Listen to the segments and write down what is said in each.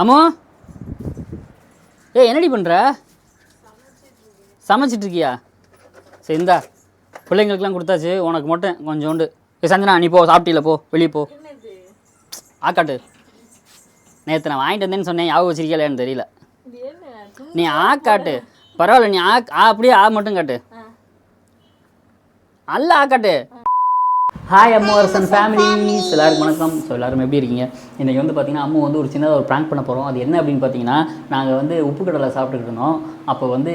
அம்மா என்னடி பண்ணுற? சமைச்சிட்ருக்கியா? சரி இந்தா பிள்ளைங்களுக்குலாம் கொடுத்தாச்சு, உனக்கு மட்டும் கொஞ்சோண்டு. சஞ்சனா நீ போ, சாப்பிட்டீல போ, வெளியே போ. ஆக்காட்டு நேற்று நான் வாங்கிட்டு வந்தேன்னு சொன்னேன், ஞாபகம் வச்சிருக்கலையான்னு தெரியல. நீ ஆக்காட்டு பரவாயில்ல, நீ அப்படியே மட்டும் காட்டு. அல்ல ஆக்காட்டு. ஹாய் அம்மோர்ஸ் அண்ட் ஃபேமிலிஸ், எல்லாருக்கும் வணக்கம். ஸோ எல்லோரும் எப்படி இருக்கீங்க? இன்றைக்கி வந்து பார்த்திங்கன்னா அம்மா வந்து ஒரு சின்னதாக ஒரு ப்ராங்க் பண்ண போகிறோம். அது என்ன அப்படின்னு பார்த்தீங்கன்னா, நாங்கள் வந்து உப்பு கடலை சாப்பிட்டுக்கிட்டு இருந்தோம். அப்போ வந்து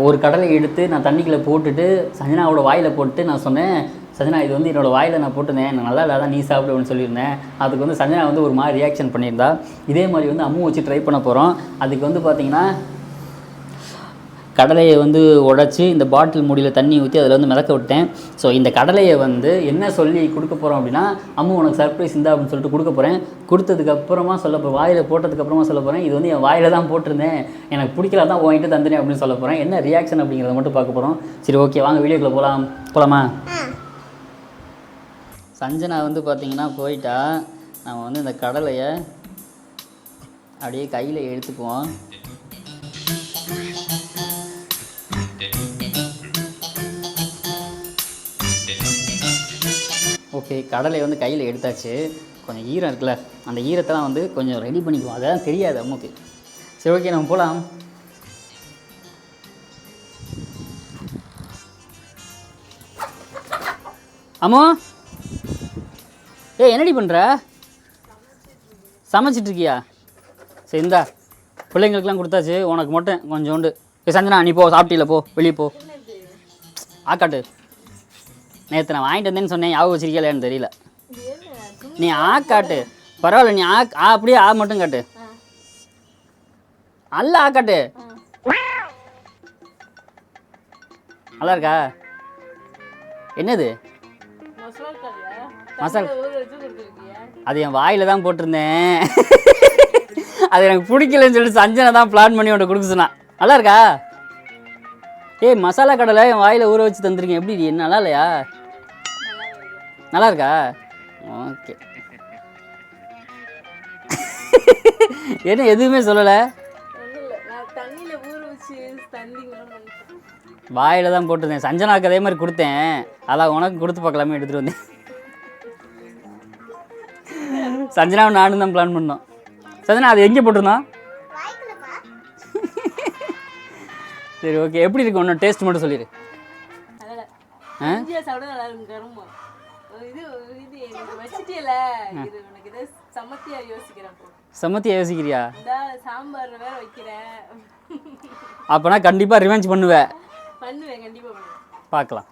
ஒரு கடலை எடுத்து நான் தண்ணிக்குள்ளே போட்டுட்டு சஞ்சனாவோட வாயில் போட்டு நான் சொன்னேன், சஞ்சனா இது வந்து என்னோடய வாயில் நான் போட்டுருந்தேன், நான் நல்லா இல்லாதான் நீ சாப்பிடுவேன்னு சொல்லியிருந்தேன். அதுக்கு வந்து சஞ்சனா வந்து ஒரு மாதிரி ரியாக்ஷன் பண்ணியிருந்தா. இதே மாதிரி வந்து அம்மும் வச்சு ட்ரை பண்ண போகிறோம். அதுக்கு வந்து பார்த்திங்கன்னா கடலையை வந்து உடச்சி இந்த பாட்டில் மூடியில் தண்ணி ஊற்றி அதில் வந்து மிதக்க விட்டேன். ஸோ இந்த கடலையை வந்து என்ன சொல்லி கொடுக்க போகிறோம் அப்படின்னா, அம்மா உனக்கு சர்ப்ரைஸ் இருந்தா அப்படின்னு சொல்லிட்டு கொடுக்க போகிறேன். கொடுத்ததுக்கப்புறமா வாயில் போட்டதுக்கப்புறமா சொல்ல போகிறேன், இது வந்து என் வாயில் தான் போட்டிருந்தேன், எனக்கு பிடிக்கல தான் வாங்கிட்டு தந்துனேன் அப்படின்னு சொல்ல போகிறேன். என்ன ரியாக்ஷன் அப்படிங்கிறத மட்டும் பார்க்க போகிறோம். சரி ஓகே, வாங்க வீடியோக்குள்ளே போகலாமா? சஞ்சனா வந்து பார்த்திங்கன்னா போயிட்டா. நம்ம வந்து இந்த கடலையை அப்படியே கையில் எடுத்துக்குவோம். ஓகே, கடலை வந்து கையில் எடுத்தாச்சு. கொஞ்சம் ஈரம் இருக்குல்ல, அந்த ஈரத்தெல்லாம் வந்து கொஞ்சம் ரெடி பண்ணிக்குவோம். அதெல்லாம் தெரியாது அம்முக்கு. சரி ஓகே, நம்ம போகலாம். அம்மா என்னடி பண்ணுற? சமைச்சிட்ருக்கியா? சரி இந்தா பிள்ளைங்களுக்குலாம் கொடுத்தாச்சு, உனக்கு மட்டும் கொஞ்சோண்டு. சஞ்சனா நீ போ, சாப்பிட்டீல போ, வெளியே போ. ஆக்காட்டு நேற்று நான் வாங்கிட்டு வந்தேன்னு சொன்னேன், ஞாபகம் வச்சிருக்கலையான்னு தெரியல. நீ ஆக்காட்டு பரவாயில்ல, நீ அப்படியே மட்டும் காட்டு. அல்ல ஆக்காட்டு. நல்லா இருக்கா? என்னது மசாலா? அது என் வாயில் தான் போட்டிருந்தேன். அது எனக்கு பிடிக்கலன்னு சொல்லிட்டு சஞ்சனை தான் பிளான் பண்ணி உன்ட்ட கொடுக்க சொன்னான். நல்லா இருக்கா? மசாலா கடலை என் வாயில் ஊற வச்சு தந்துருக்கேன். எப்படி என்ன நல்லா இல்லையா? நல்லா இருக்கா? ஓகே. என்ன எதுவுமே சொல்லலை? வாயில் தான் போட்டிருந்தேன். சஞ்சனாக்கு அதே மாதிரி கொடுத்தேன், அதான் உனக்கு கொடுத்து பார்க்கலாமே எடுத்துகிட்டு வந்தேன். சஞ்சனாவை நானும் தான் பிளான் பண்ணோம். சஞ்சனா அது எங்கே போட்டிருந்தோம்? சரி ஓகே, எப்படி இருக்கு? ஒன்று டேஸ்ட் மட்டும் சொல்லிடு. சமத்தியா யோசிக்கிறியா? அப்பனா கண்டிப்பா ரிவெஞ்ச் பண்ணுவேன். பார்க்கலாம்.